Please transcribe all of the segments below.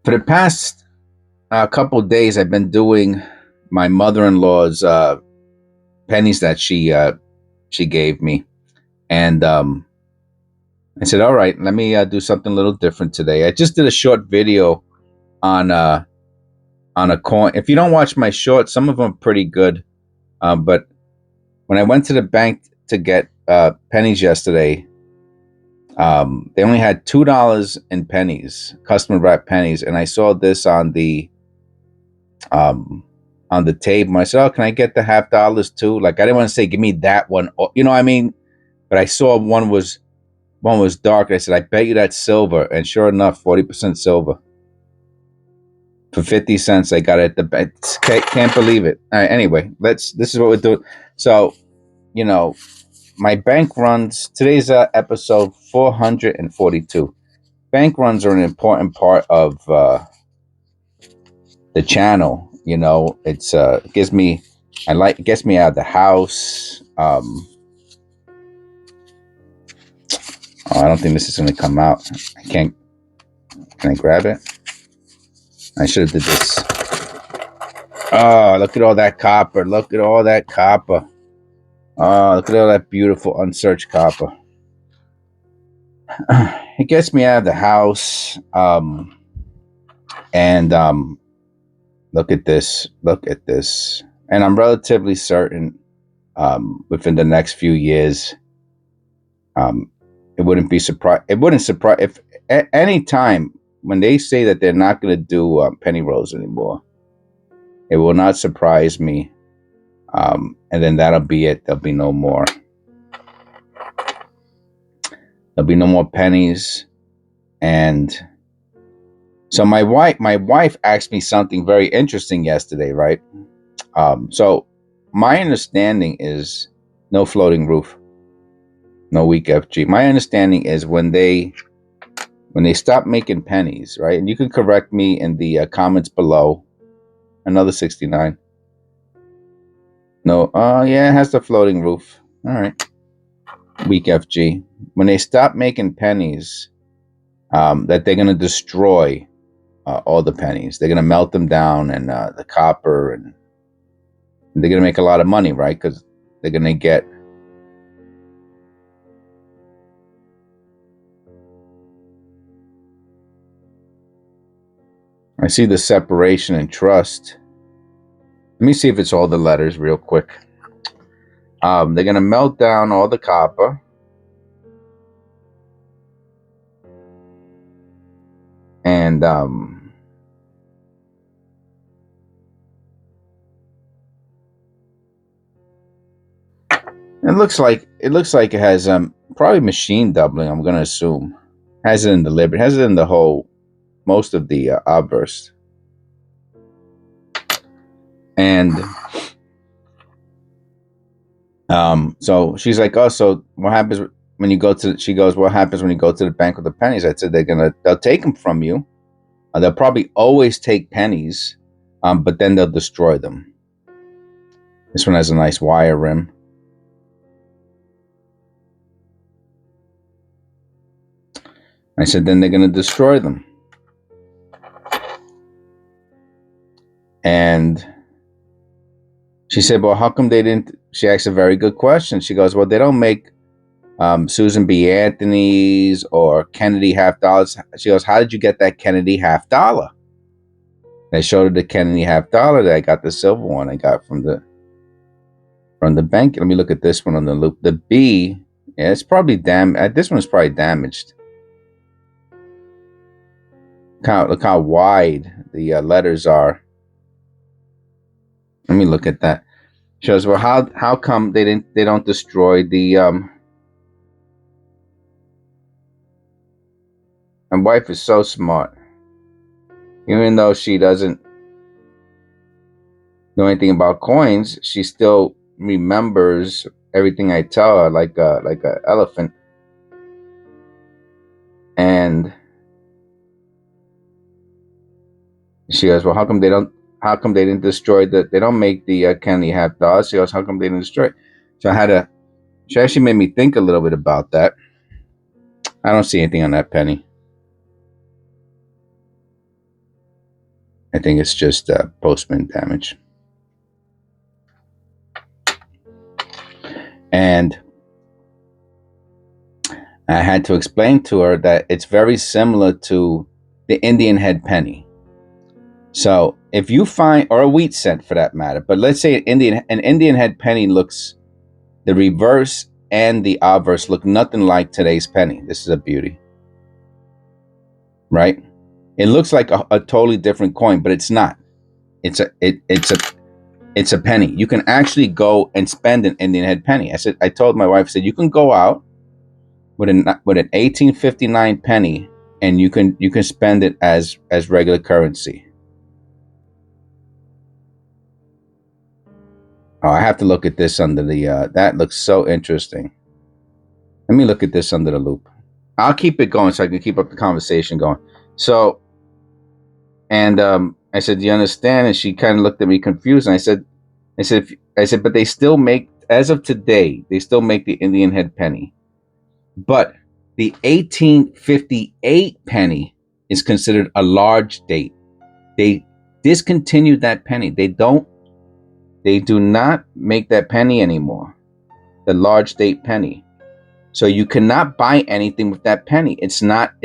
For the past couple of days, I've been doing my mother-in-law's pennies that she gave me, and I said, "All right, let me do something a little different today." I just did a short video on a coin. If you don't watch my shorts, some of them are pretty good, but when I went to the bank to get pennies yesterday, they only had $2 in pennies, customer wrapped pennies, and I saw this um, on the table. And I said, "Oh, can I get the $half too?" Like I didn't want to say, "Give me that one," you know what I mean? But I saw one was dark. I said, "I bet you that's silver," and sure enough, 40% silver for 50 cents. I got it at the bank. Can't believe it. All right, anyway, this is what we're doing. So, you know, my bank runs. Today's episode 442. Bank runs are an important part of the channel. It's gets me out of the house. Oh, I don't think this is going to come out. I can't. Can I grab it? I should have did this. Oh, look at all that copper. Look at all that copper. Oh, look at all that beautiful unsearched copper. It gets me out of the house. And look at this. Look at this. And I'm relatively certain within the next few years, it wouldn't surprise if at any time when they say that they're not going to do penny rolls anymore. It will not surprise me. And then that'll be it. There'll be no more. There'll be no more pennies. And so my wife asked me something very interesting yesterday, right? So my understanding is no floating roof, no weak FG. My understanding is when they stop making pennies, right? And you can correct me in the comments below. Another 69. No, yeah, it has the floating roof. All right. Weak FG. When they stop making pennies, that they're going to destroy all the pennies. They're going to melt them down and the copper, and they're going to make a lot of money, right? Because they're going to get... I see the separation and trust. Let me see if it's all the letters real quick. They're going to melt down all the copper. And it looks like it has probably machine doubling, I'm going to assume. Has it in the lib. It has it in the whole, most of the obverse. And so she's like, "Oh, so what happens when you go to..." She goes, "What happens when you go to the bank with the pennies?" I said, they'll take them from you. They'll probably always take pennies, but then they'll destroy them. This one has a nice wire rim. I said, then they're going to destroy them. And she said, "Well, how come they didn't..." She asked a very good question. She goes, "Well, they don't make Susan B. Anthony's or Kennedy $half." She goes, "How did you get that Kennedy $half?" I showed her the Kennedy $half that I got, the silver one I got from the bank. Let me look at this one on the loop. The B, yeah, it's probably damaged. This one is probably damaged. Look how wide the letters are. Let me look at that. Shows, well, how come they don't destroy the My wife is so smart. Even though she doesn't know anything about coins, she still remembers everything I tell her, like a elephant. And she goes, "Well, how come they didn't destroy they don't make the Kennedy $half?" She goes, "How come they didn't destroy it?" So she actually made me think a little bit about that. I don't see anything on that penny. I think it's just postman damage. And I had to explain to her that it's very similar to the Indian head penny. So if you find, or a wheat cent for that matter, but let's say an Indian head penny looks, the reverse and the obverse look nothing like today's penny. This is a beauty, right? It looks like a totally different coin, but it's not. It's a penny. You can actually go and spend an Indian head penny. I told my wife, I said, you can go out with an 1859 penny and you can spend it as regular currency. Oh, I have to look at this under the, that looks so interesting. Let me look at this under the loop. I'll keep it going so I can keep up the conversation going. So, and I said, do you understand? And she kind of looked at me confused. And I said, but they still make, as of today, they still make the Indian head penny. But the 1858 penny is considered a large date. They discontinued that penny. They do not make that penny anymore, the large date penny. So you cannot buy anything with that penny. It's not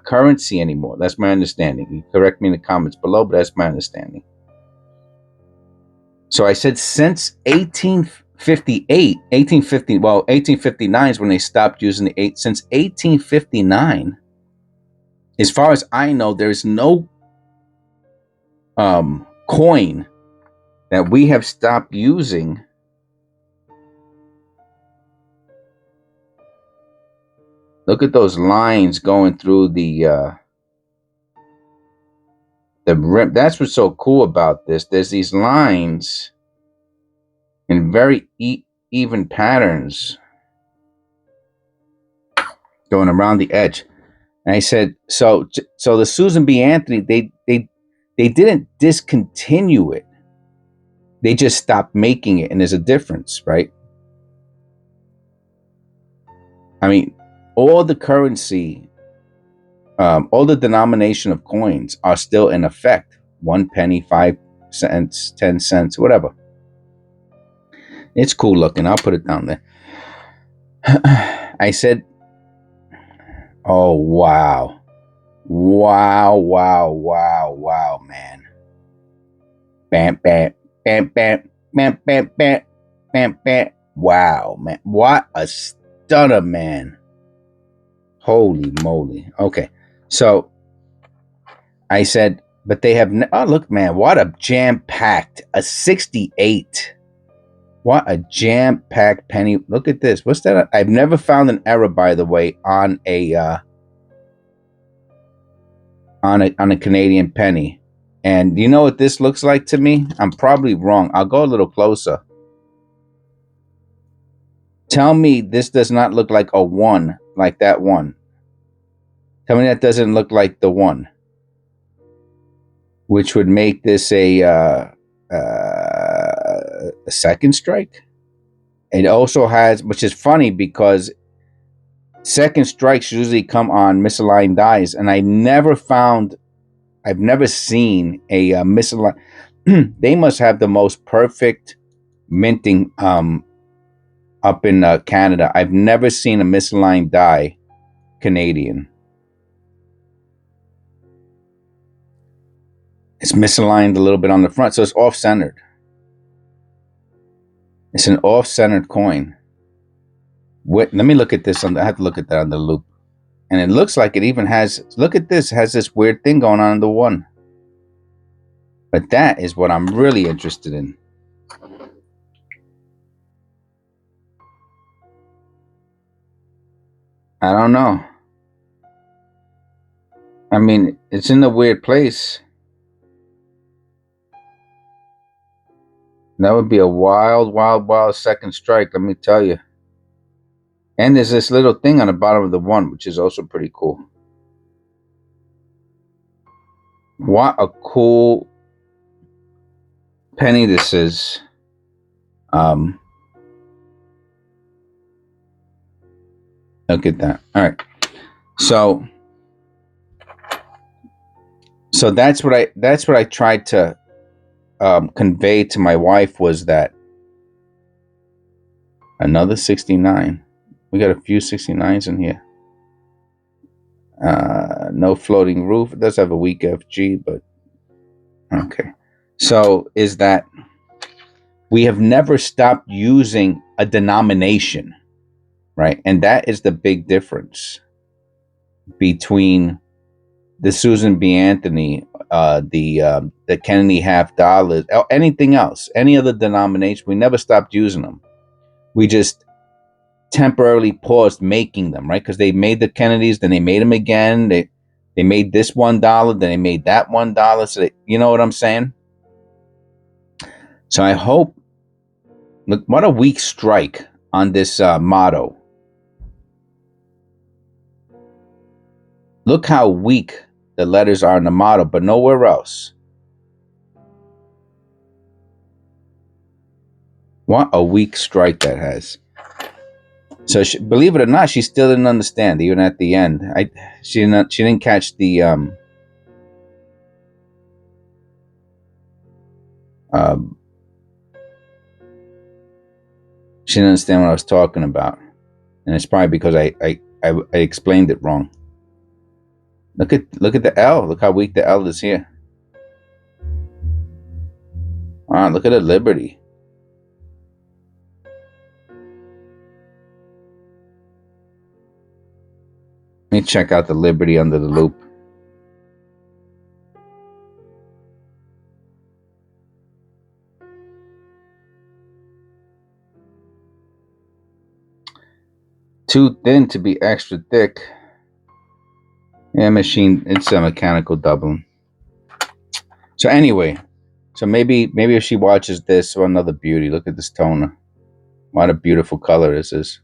currency anymore. That's my understanding. You correct me in the comments below, but that's my understanding. So I said since 1859 is when they stopped using the 8. Since 1859, as far as I know, there's no coin that we have stopped using Look at those lines going through the rim. That's what's so cool about this. There's these lines in very even patterns going around the edge. And I said, so the Susan B. Anthony, they didn't discontinue it. They just stopped making it, and there's a difference, right? I mean, all the currency, all the denomination of coins are still in effect. 1 penny, 5 cents, 10 cents, whatever. It's cool looking. I'll put it down there. I said, oh, wow. Wow, wow, wow, wow, man. Bam, bam, bam, bam, bam, bam, bam, bam, bam. Wow, man. What a stunner, man. Holy moly. Okay. So I said, but they have, oh, look, man, what a jam-packed, a 68. What a jam-packed penny. Look at this. What's that? I've never found an error, by the way, on a Canadian penny. And you know what this looks like to me? I'm probably wrong. I'll go a little closer. Tell me this does not look like a 1, like that 1. Tell me that doesn't look like the 1, which would make this a second strike. It also has, which is funny because second strikes usually come on misaligned dies, and I've never seen a misaligned. They must have the most perfect minting up in Canada. I've never seen a misaligned die Canadian. It's misaligned a little bit on the front, so it's off-centered. It's an off-centered coin. Let me look at this. I have to look at that on the loop. And it looks like it even has, look at this, has this weird thing going on in the 1. But that is what I'm really interested in. I don't know. I mean, it's in a weird place. That would be a wild, wild, wild second strike, let me tell you. And there's this little thing on the bottom of the 1, which is also pretty cool. What a cool penny this is. Look at that. All right. So So that's what I tried to convey to my wife, was that another 69. We got a few 69s in here. No floating roof. It does have a weak FG, but okay. So is that we have never stopped using a denomination, right? And that is the big difference between the Susan B. Anthony, the Kennedy $50, or anything else, any other denomination. We never stopped using them. We just temporarily paused making them, right? Because they made the Kennedys, then they made them again. They made this $1, then they made that $1. So you know what I'm saying? So I hope. Look, what a weak strike on this motto. Look how weak the letters are in the motto, but nowhere else. What a weak strike that has. So believe it or not, she still didn't understand even at the end. She didn't catch the she didn't understand what I was talking about, and it's probably because I explained it wrong. Look at the L. Look how weak the L is here. Wow, look at the Liberty. Let me check out the Liberty under the loop. Too thin to be extra thick. Yeah, machine. It's a mechanical doubling. So anyway, so maybe if she watches this, or another beauty. Look at this toner. What a beautiful color this is.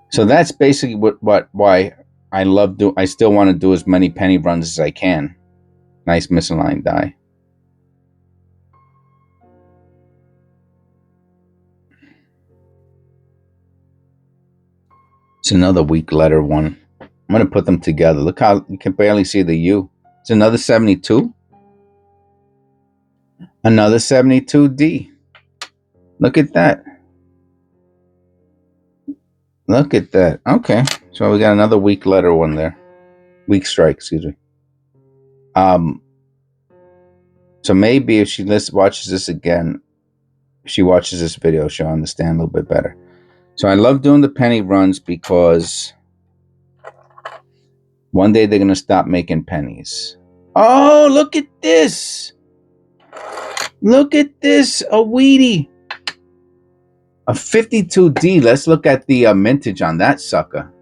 So that's basically why I still want to do as many penny runs as I can. Nice misaligned die. It's another weak letter one. I'm going to put them together. Look how you can barely see the U. It's another 72. Another 72D. Look at that. Look at that. Okay. So we got another weak letter one there. Weak strike, excuse me. So maybe if she watches this again, if she watches this video, she'll understand a little bit better. So I love doing the penny runs because one day they're going to stop making pennies. Oh, look at this. Look at this. A Wheatie. A 52D. Let's look at the mintage on that sucker.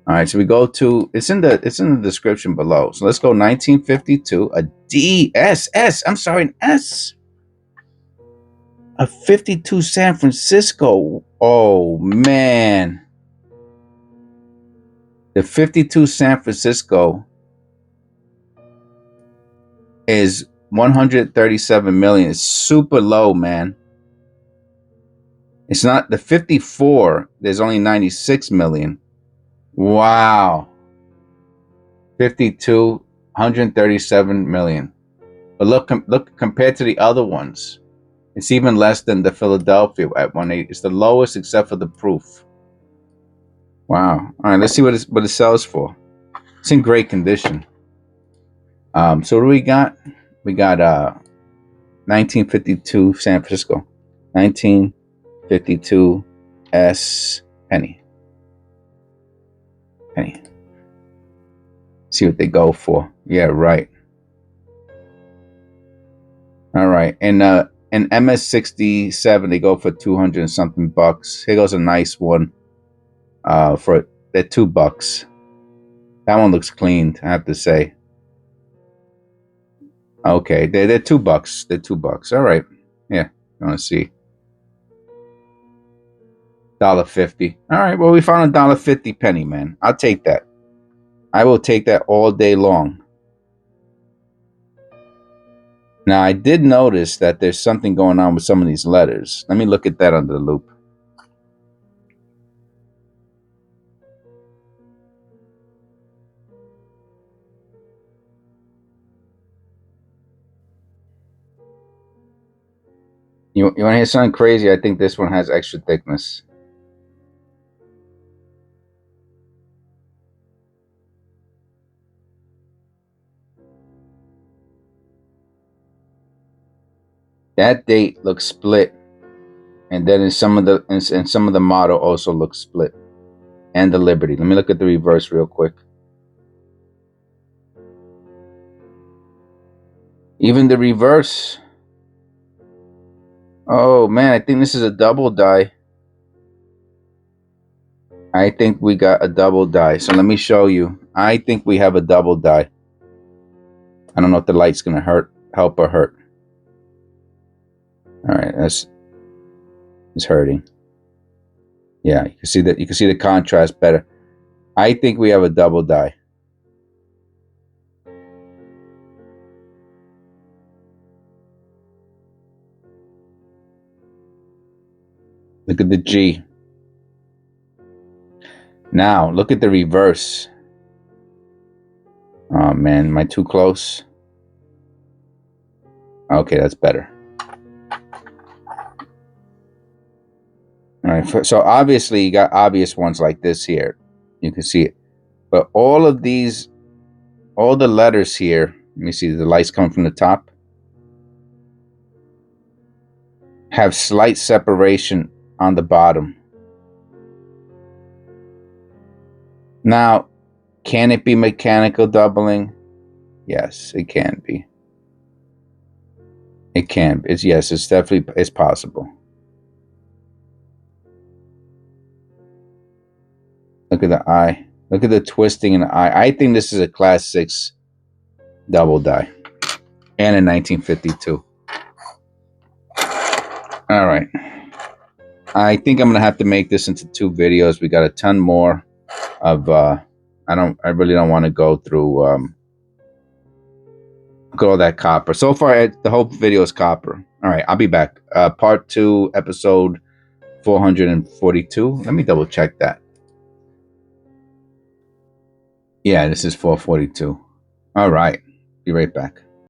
All right, so we go to, it's in the description below. So let's go 1952, a DSS. I'm sorry, an S. A 52 San Francisco. Oh, man. The 52 San Francisco is 137 million. It's super low, man. It's not the 54. There's only 96 million. Wow. 52, 137 million. But look compared to the other ones, it's even less than the Philadelphia at 180. It's the lowest except for the proof. Wow. All right, let's see what it sells for. It's in great condition. So what do we got? We got 1952 San Francisco. 1952 S penny. See what they go for. Yeah, right. All right. And MS67, they go for 200 and something bucks. Here goes a nice one. They're $2. That one looks clean, I have to say. Okay, they're $2. They're $2. All right. Yeah, you want to see. $1.50. All right. Well, we found a $1.50 penny, man. I'll take that. I will take that all day long. Now, I did notice that there's something going on with some of these letters. Let me look at that under the loop. You want to hear something crazy? I think this one has extra thickness. That date looks split, and then in some of the model also looks split, and the Liberty. Let me look at the reverse real quick. Even the reverse. Oh man, I think this is a double die. I think we got a double die. So let me show you. I think we have a double die. I don't know if the light's gonna help or hurt. All right, it's hurting. Yeah, you can see that. You can see the contrast better. I think we have a double die. Look at the G. Now look at the reverse. Oh man, am I too close? Okay, that's better. All right, so obviously you got obvious ones like this here. You can see it. But all of these, all the letters here, let me see, the lights come from the top, have slight separation on the bottom. Now, can it be mechanical doubling? Yes, it can be. It can be. Yes, it's definitely, it's possible. Look at the eye. Look at the twisting in the eye. I think this is a class 6 double die. And in 1952. All right. I think I'm going to have to make this into 2 videos. We got a ton more of, I really don't want to go through, look at all that copper. So far, the whole video is copper. All right, I'll be back. Part 2, episode 442. Let me double check that. Yeah, this is 442. All right, be right back.